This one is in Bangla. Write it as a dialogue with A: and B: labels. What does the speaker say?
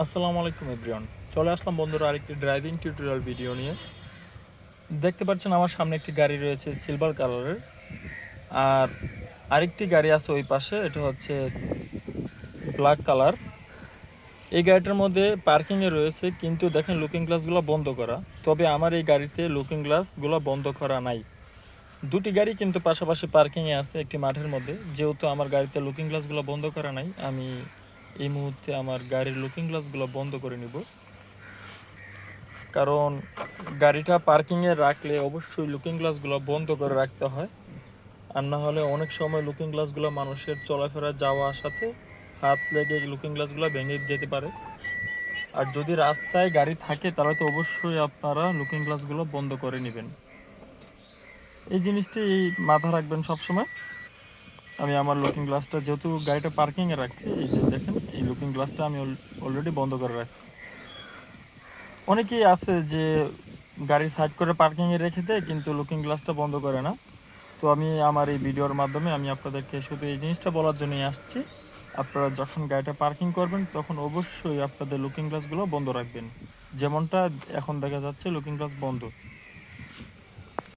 A: আসসালামু আলাইকুম এভরিওয়ান। চলে আসলাম বন্ধুরা আরেকটি ড্রাইভিং টিউটোরিয়াল ভিডিও নিয়ে। দেখতে পাচ্ছেন আমার সামনে একটি গাড়ি রয়েছে সিলভার কালারের, আর আরেকটি গাড়ি আছে ওই পাশে, এটা হচ্ছে ব্ল্যাক কালার। এই গাড়িটার মধ্যে পার্কিংয়ে রয়েছে, কিন্তু দেখেন লুকিং গ্লাসগুলো বন্ধ করা। তবে আমার এই গাড়িতে লুকিং গ্লাসগুলো বন্ধ করা নাই। দুটি গাড়ি কিন্তু পাশাপাশি পার্কিংয়ে আছে একটি মাঠের মধ্যে। যেহেতু আমার গাড়িতে লুকিং গ্লাসগুলো বন্ধ করা নাই, আমি এই মুহূর্তে আমার গাড়ির লুকিং গ্লাসগুলো বন্ধ করে নিব। কারণ গাড়িটা পার্কিংয়ে রাখলে অবশ্যই লুকিং গ্লাসগুলো বন্ধ করে রাখতে হয়, আর না হলে অনেক সময় লুকিং গ্লাসগুলো মানুষের চলাফেরা যাওয়া আসাতে হাত লেগে লুকিং গ্লাসগুলো ভেঙে যেতে পারে। আর যদি রাস্তায় গাড়ি থাকে তাহলে তো অবশ্যই আপনারা লুকিং গ্লাসগুলো বন্ধ করে নেবেন। এই জিনিসটি মাথায় রাখবেন সবসময়। আমি আমার লুকিং গ্লাসটা, যেহেতু গাড়িটা পার্কিংয়ে রাখছি, এই যে দেখেন এই লুকিং গ্লাসটা আমি অলরেডি বন্ধ করে রাখছি। অনেকেই আছে যে গাড়ি সাইড করে পার্কিংয়ে রেখে দেয় কিন্তু লুকিং গ্লাসটা বন্ধ করে না। তো আমি আমার এই ভিডিওর মাধ্যমে আমি আপনাদেরকে শুধু এই জিনিসটা বলার জন্যই আসছি, আপনারা যখন গাড়িটা পার্কিং করবেন তখন অবশ্যই আপনাদের লুকিং গ্লাসগুলো বন্ধ রাখবেন। যেমনটা এখন দেখা যাচ্ছে লুকিং গ্লাস বন্ধ।